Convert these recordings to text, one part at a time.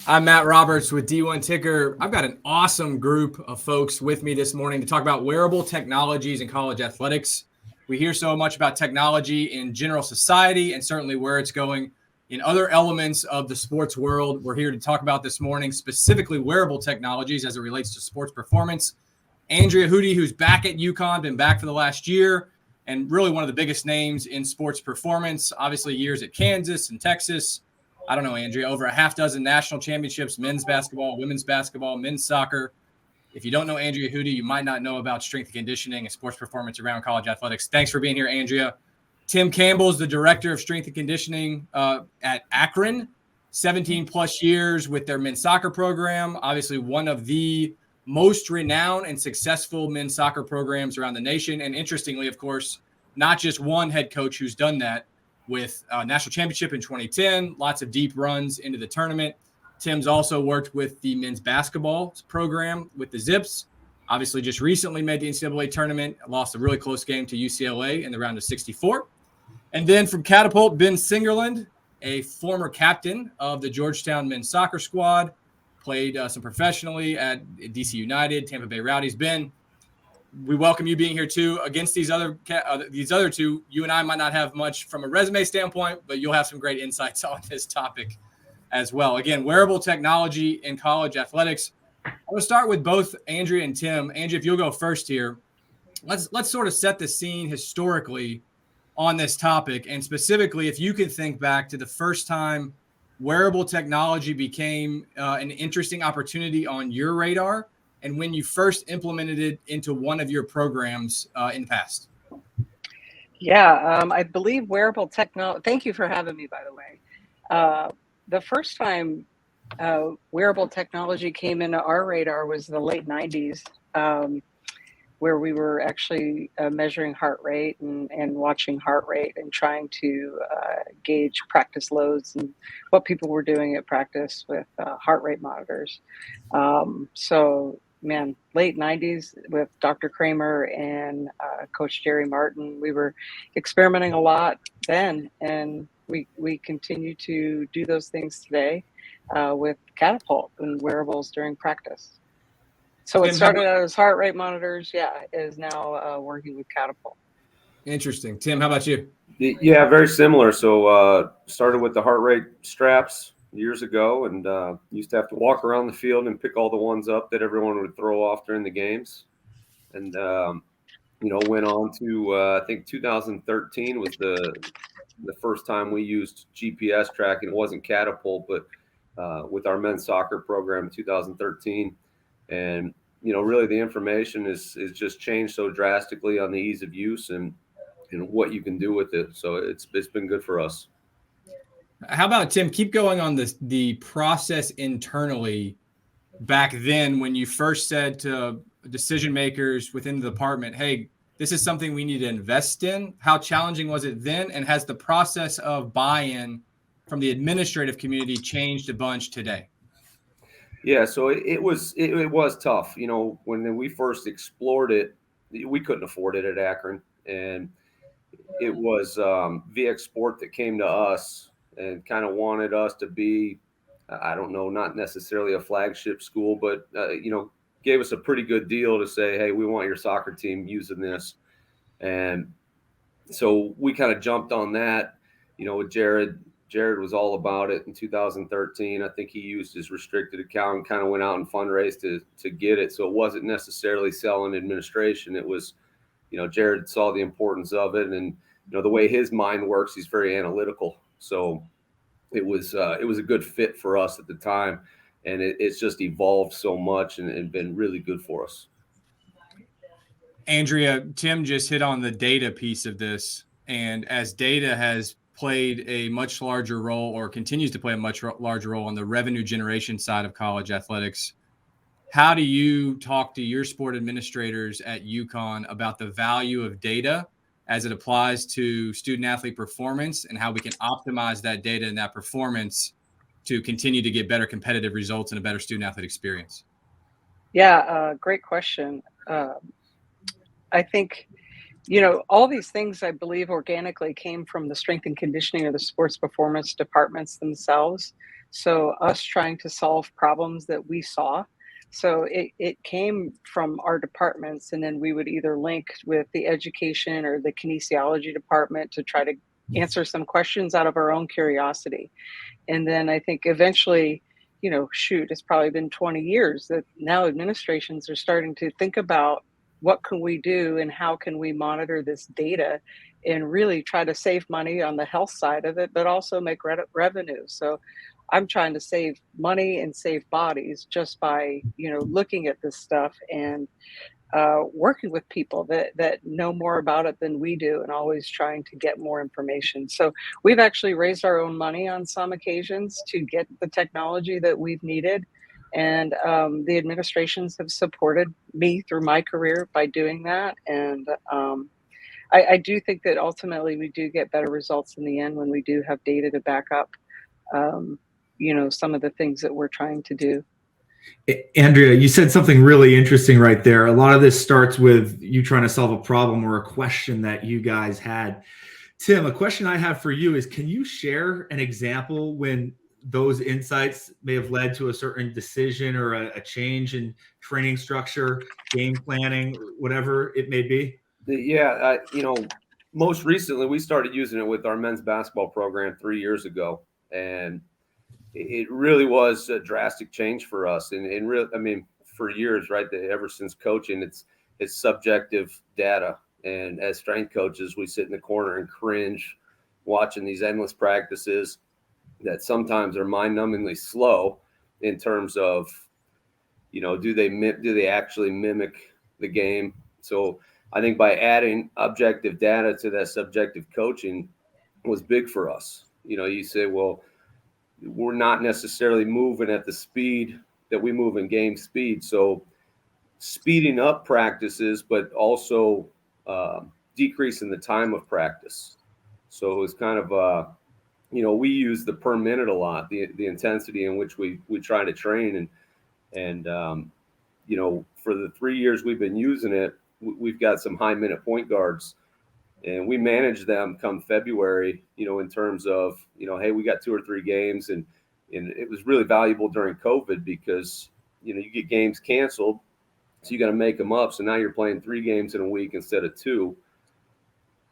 I'm Matt Roberts with D1 Ticker. I've got an awesome group of folks with me this morning to talk about wearable technologies in college athletics. We hear so much about technology in general society and certainly where it's going in other elements of the sports world. We're here to talk about this morning, specifically wearable technologies as it relates to sports performance. Andrea Hudy, who's back at UConn, been back for the last year, and really one of the biggest names in sports performance, obviously years at Kansas and Texas. I don't know, Andrea, over a half dozen national championships, men's basketball, women's basketball, men's soccer. If you don't know Andrea Hudy, you might not know about strength and conditioning and sports performance around college athletics. Thanks for being here, Andrea. Tim Campbell is the director of strength and conditioning at Akron, 17 plus years with their men's soccer program. Obviously, one of the most renowned and successful men's soccer programs around the nation. And interestingly, of course, not just one head coach who's done that, with a national championship in 2010, lots of deep runs into the tournament. Tim's also worked with the men's basketball program with the Zips. Obviously, just recently made the NCAA tournament, lost a really close game to UCLA in the round of 64. And then from Catapult, Ben Slingerland, a former captain of the Georgetown men's soccer squad, played some professionally at DC United, Tampa Bay Rowdies. Ben, we welcome you being here too. Against these other two, you and I might not have much from a resume standpoint, but you'll have some great insights on this topic as well. Again, wearable technology in college athletics. I'm going to start with both Andrea and Tim. Andrea, if you'll go first here, let's sort of set the scene historically on this topic, and specifically, if you could think back to the first time wearable technology became an interesting opportunity on your radar, and when you first implemented it into one of your programs in the past. Yeah, I believe wearable technology. Thank you for having me, by the way. The first time wearable technology came into our radar was the late 90s, where we were actually measuring heart rate and watching heart rate and trying to gauge practice loads and what people were doing at practice with heart rate monitors. Man, late 90s with Dr. Kramer and Coach Jerry Martin, we were experimenting a lot then, and we continue to do those things today with Catapult and wearables during practice. So it started out as heart rate monitors, is now working with Catapult. Interesting. Tim, how about you? Yeah, very similar. So started with the heart rate straps years ago, and used to have to walk around the field and pick all the ones up that everyone would throw off during the games. And, went on to, I think 2013 was the first time we used GPS tracking. It wasn't Catapult, but with our men's soccer program in 2013. And, really the information is just changed so drastically on the ease of use and what you can do with it. So it's been good for us. How about, Tim, keep going on the process internally back then when you first said to decision makers within the department, hey, this is something we need to invest in. How challenging was it then? And has the process of buy-in from the administrative community changed a bunch today? Yeah, so it was tough. When we first explored it, we couldn't afford it at Akron. And it was VX Sport that came to us and kind of wanted us to be, I don't know, not necessarily a flagship school, but, gave us a pretty good deal to say, hey, we want your soccer team using this. And so we kind of jumped on that, with Jared. Jared was all about it in 2013. I think he used his restricted account and kind of went out and fundraised to get it. So it wasn't necessarily selling administration. It was, Jared saw the importance of it. And, the way his mind works, he's very analytical. So it was a good fit for us at the time. And it's just evolved so much and been really good for us. Andrea, Tim just hit on the data piece of this. And as data has played a much larger role or continues to play a much larger role on the revenue generation side of college athletics, how do you talk to your sport administrators at UConn about the value of data as it applies to student athlete performance and how we can optimize that data and that performance to continue to get better competitive results and a better student athlete experience? Yeah, great question. I think, all these things, I believe, organically came from the strength and conditioning or the sports performance departments themselves. So us trying to solve problems that we saw. So it came from our departments, and then we would either link with the education or the kinesiology department to try to answer some questions out of our own curiosity. And then I think eventually, it's probably been 20 years that now administrations are starting to think about what can we do and how can we monitor this data and really try to save money on the health side of it, but also make revenue. So I'm trying to save money and save bodies just by, looking at this stuff and working with people that know more about it than we do, and always trying to get more information. So we've actually raised our own money on some occasions to get the technology that we've needed. And the administrations have supported me through my career by doing that. And I do think that ultimately we do get better results in the end when we do have data to back up, some of the things that we're trying to do. Andrea, you said something really interesting right there. A lot of this starts with you trying to solve a problem or a question that you guys had. Tim, a question I have for you is, can you share an example when those insights may have led to a certain decision or a change in training structure, game planning, whatever it may be? Yeah, most recently we started using it with our men's basketball program 3 years ago, and it really was a drastic change for us. And for years, right, ever since coaching, it's subjective data. And as strength coaches, we sit in the corner and cringe watching these endless practices that sometimes are mind-numbingly slow in terms of, do they actually mimic the game? So I think by adding objective data to that subjective coaching was big for us. You say, well, we're not necessarily moving at the speed that we move in game speed. So speeding up practices, but also decreasing the time of practice. So it was kind of, we use the per minute a lot, the intensity in which we try to train. And for the 3 years we've been using it, we've got some high minute point guards, and we manage them come February, in terms of, hey, we got 2 or 3 games. And it was really valuable during COVID because, you get games canceled, so you got to make them up. So now you're playing 3 games in a week instead of 2.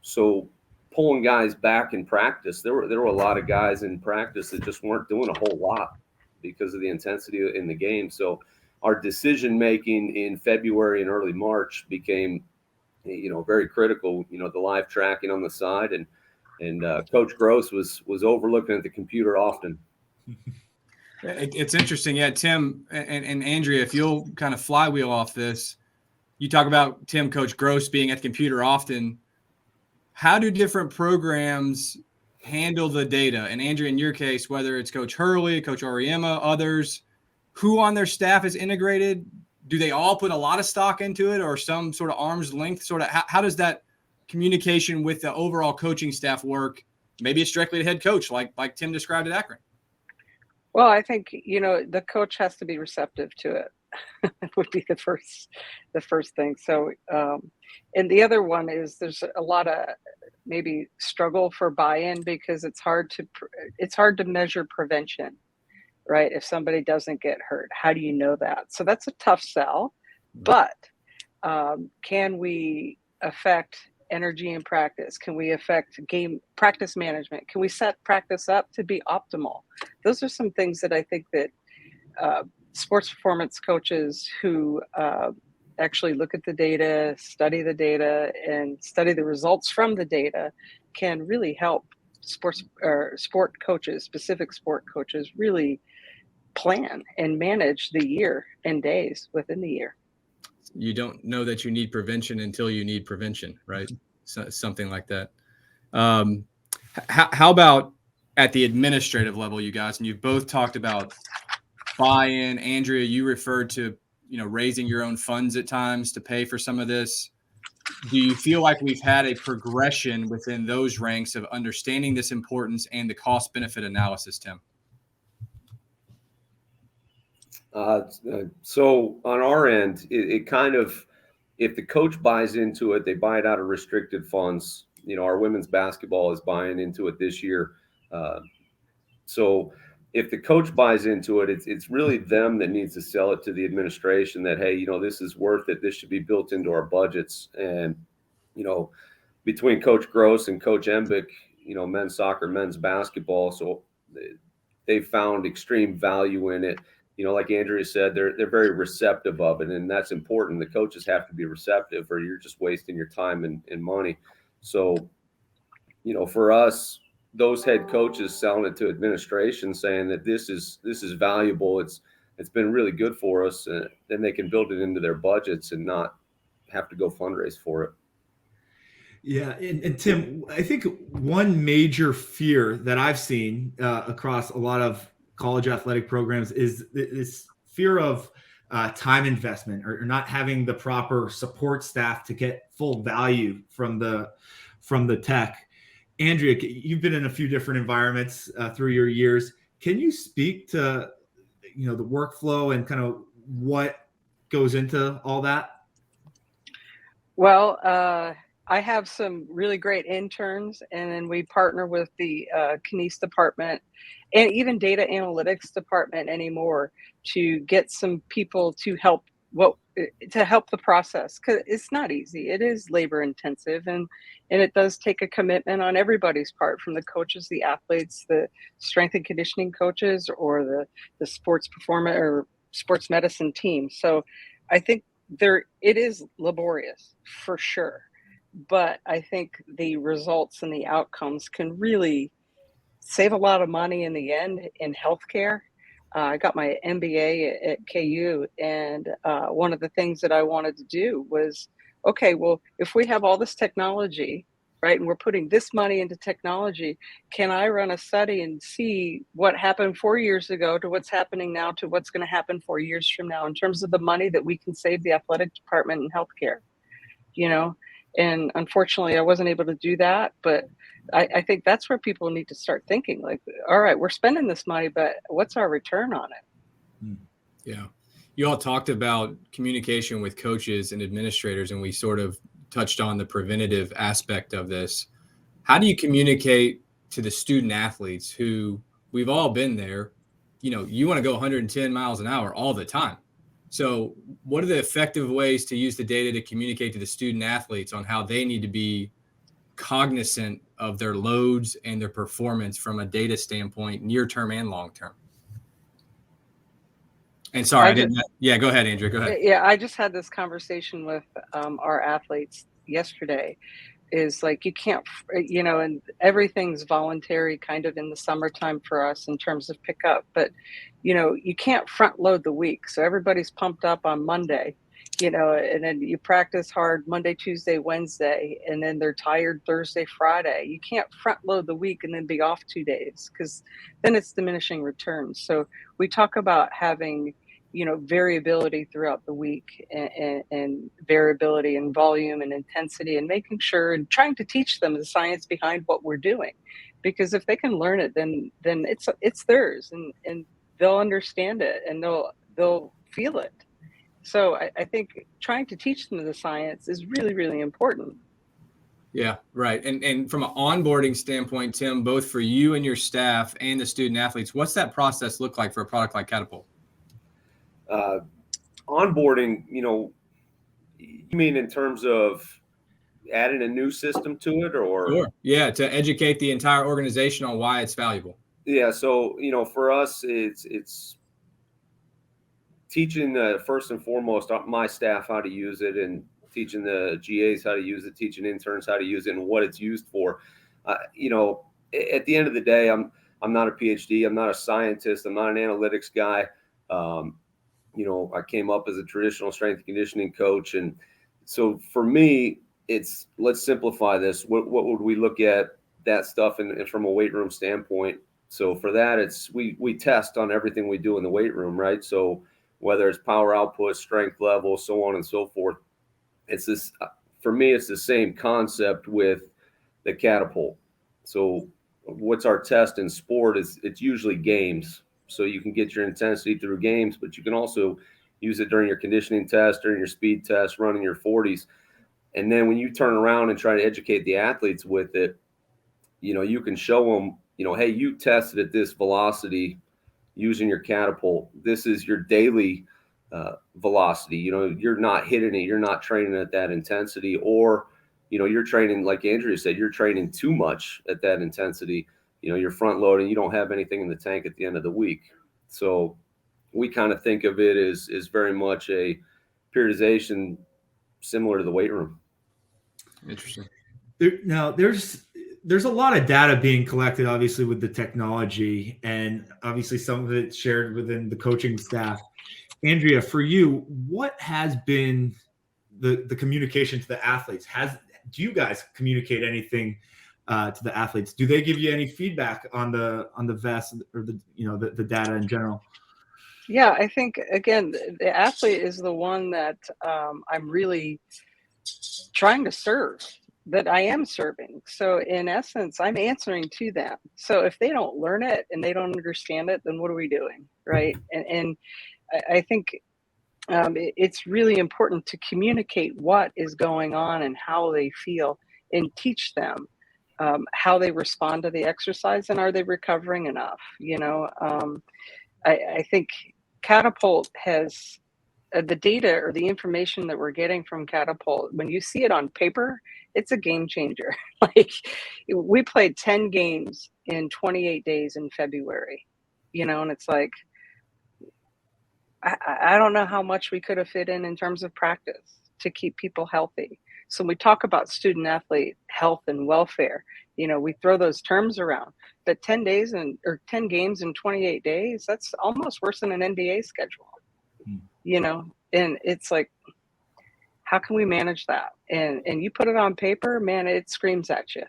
So pulling guys back in practice, there were a lot of guys in practice that just weren't doing a whole lot because of the intensity in the game. So our decision making in February and early March became, very critical. The live tracking on the side, and Coach Gross was overlooking at the computer often. It's interesting. Yeah, Tim and Andrea, if you'll kind of flywheel off this, you talk about Coach Gross being at the computer often. How do different programs handle the data? And Andrea, in your case, whether it's Coach Hurley, Coach Oriema, others, who on their staff is integrated? Do they all put a lot of stock into it, or some sort of arm's length sort of? How does that communication with the overall coaching staff work? Maybe it's directly to head coach, like Tim described at Akron. Well, I think, the coach has to be receptive to it. Would be the first thing. So, and the other one is there's a lot of maybe struggle for buy-in because it's hard to measure prevention, right? If somebody doesn't get hurt, how do you know that? So that's a tough sell. But can we affect energy in practice? Can we affect game practice management? Can we set practice up to be optimal? Those are some things that I think that sports performance coaches who actually look at the data, study the data, and study the results from the data can really help sport coaches, specific sport coaches, really plan and manage the year and days within the year. You don't know that you need prevention until you need prevention, right? So, something like that. How about at the administrative level, you guys? And you've both talked about buy-in. Andrea, you referred to, raising your own funds at times to pay for some of this. Do you feel like we've had a progression within those ranks of understanding this importance and the cost-benefit analysis, Tim? So on our end, it kind of, if the coach buys into it, they buy it out of restricted funds. Our women's basketball is buying into it this year. So if the coach buys into it, it's really them that needs to sell it to the administration that, hey, this is worth it. This should be built into our budgets. And, between Coach Gross and Coach Embick, men's soccer, men's basketball. So they found extreme value in it. Like Andrea said, they're very receptive of it. And that's important. The coaches have to be receptive or you're just wasting your time and money. So, for us, those head coaches selling it to administration saying that this is valuable. It's been really good for us. And then they can build it into their budgets and not have to go fundraise for it. Yeah. And Tim, I think one major fear that I've seen across a lot of college athletic programs is this fear of time investment or not having the proper support staff to get full value from the tech. Andrea, you've been in a few different environments through your years. Can you speak to, the workflow and kind of what goes into all that? Well, I have some really great interns, and then we partner with the Kines department and even data analytics department anymore to get some people to help the process, because it's not easy. It is labor intensive, and it does take a commitment on everybody's part, from the coaches, the athletes, the strength and conditioning coaches, or the sports performance or sports medicine team. So I think it is laborious for sure, but I think the results and the outcomes can really save a lot of money in the end in healthcare. I got my MBA at KU, and one of the things that I wanted to do was, okay, well, if we have all this technology, right, and we're putting this money into technology, can I run a study and see what happened 4 years ago to what's happening now to what's going to happen 4 years from now in terms of the money that we can save the athletic department in healthcare, And unfortunately, I wasn't able to do that, but I think that's where people need to start thinking, like, all right, we're spending this money, but what's our return on it? Yeah. You all talked about communication with coaches and administrators, and we sort of touched on the preventative aspect of this. How do you communicate to the student athletes who, we've all been there, you want to go 110 miles an hour all the time. So what are the effective ways to use the data to communicate to the student athletes on how they need to be cognizant of their loads and their performance from a data standpoint, near term and long term? And sorry, go ahead, Andrea, go ahead. Yeah, I just had this conversation with our athletes yesterday. Is like, you can't, and everything's voluntary kind of in the summertime for us in terms of pickup, but, you can't front load the week. So everybody's pumped up on Monday, and then you practice hard Monday, Tuesday, Wednesday, and then they're tired Thursday, Friday. You can't front load the week and then be off 2 days, because then it's diminishing returns. So we talk about having, variability throughout the week, and variability in volume and intensity, and making sure and trying to teach them the science behind what we're doing, because if they can learn it, then it's theirs, and they'll understand it, and they'll feel it. So I think trying to teach them the science is really, really important. Yeah, right. And from an onboarding standpoint, Tim, both for you and your staff and the student athletes, what's that process look like for a product like Catapult? Onboarding, you mean in terms of adding a new system to it, or? Sure. Yeah, to educate the entire organization on why it's valuable. Yeah, so for us, it's teaching first and foremost my staff how to use it, and teaching the GAs how to use it, teaching interns how to use it, and what it's used for. At the end of the day, I'm not a PhD, I'm not a scientist, I'm not an analytics guy. I came up as a traditional strength and conditioning coach. And so for me, let's simplify this. What would we look at that stuff and from a weight room standpoint? So for that, we test on everything we do in the weight room, right? So whether it's power output, strength level, so on and so forth, for me, it's the same concept with the Catapult. So what's our test in sport is it's usually games. So you can get your intensity through games, but you can also use it during your conditioning test, during your speed test, running your 40s. And then when you turn around and try to educate the athletes with it, you can show them, hey, you tested at this velocity using your Catapult, this is your daily velocity. You're not hitting it. You're not training at that intensity, or, you're training, like Andrea said, you're training too much at that intensity. You're front loading. You don't have anything in the tank at the end of the week. So we kind of think of it as very much a periodization similar to the weight room. Interesting. Now, there's a lot of data being collected, obviously, with the technology, and obviously some of it shared within the coaching staff. Andrea, for you, what has been the communication to the athletes? Do you guys communicate anything to the athletes? Do they give you any feedback on the vest or the data in general? Yeah, I think, again, the athlete is the one that I'm really trying to serve, that I am serving. So in essence, I'm answering to them. So if they don't learn it and they don't understand it, then what are we doing, right? And I think it's really important to communicate what is going on and how they feel, and teach them how they respond to the exercise, and are they recovering enough? I think Catapult has the data or the information that we're getting from Catapult. When you see it on paper, it's a game changer. Like, we played 10 games in 28 days in February, and it's like, I don't know how much we could have fit in terms of practice to keep people healthy. So when we talk about student athlete health and welfare, we throw those terms around. But 10 games in 28 days, that's almost worse than an NBA schedule. And it's like, how can we manage that? And you put it on paper, man, it screams at you.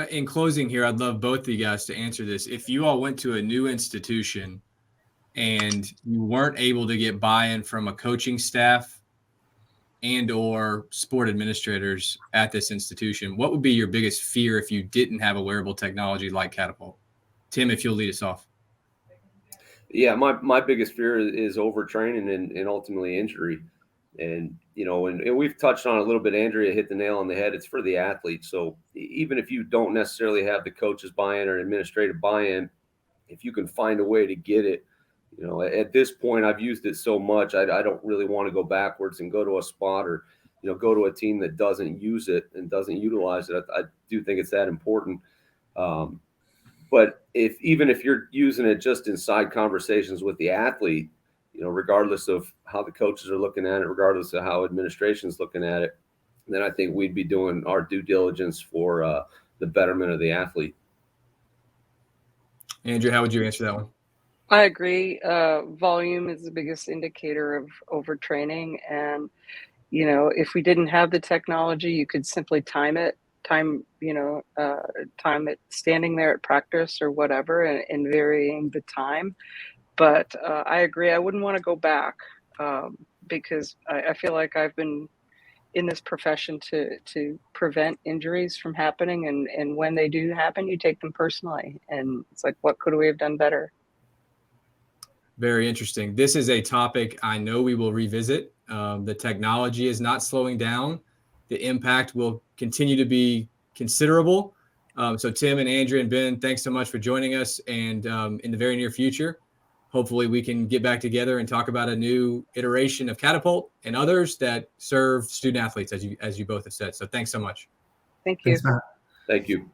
In closing here, I'd love both of you guys to answer this. If you all went to a new institution and you weren't able to get buy-in from a coaching staff and or sport administrators at this institution, what would be your biggest fear if you didn't have a wearable technology like Catapult? Tim, if you'll lead us off. Yeah, my biggest fear is overtraining and ultimately injury. And, and we've touched on it a little bit. Andrea hit the nail on the head. It's for the athlete. So even if you don't necessarily have the coach's buy-in or administrative buy-in, if you can find a way to get it, at this point, I've used it so much, I don't really want to go backwards and go to a spot or, go to a team that doesn't use it and doesn't utilize it. I do think it's that important. But even if you're using it just inside conversations with the athlete, regardless of how the coaches are looking at it, regardless of how administration is looking at it, then I think we'd be doing our due diligence for the betterment of the athlete. Andrea, how would you answer that one? I agree. Volume is the biggest indicator of overtraining. And, if we didn't have the technology, you could simply time it standing there at practice or whatever, and varying the time. But I agree. I wouldn't want to go back because I feel like I've been in this profession to prevent injuries from happening. And when they do happen, you take them personally. And it's like, what could we have done better? Very interesting. This is a topic I know we will revisit. The technology is not slowing down. The impact will continue to be considerable. So Tim and Andrea and Ben, thanks so much for joining us. And in the very near future, hopefully we can get back together and talk about a new iteration of Catapult and others that serve student athletes, as you both have said. So thanks so much. Thank you. Thanks, Matt. Thank you.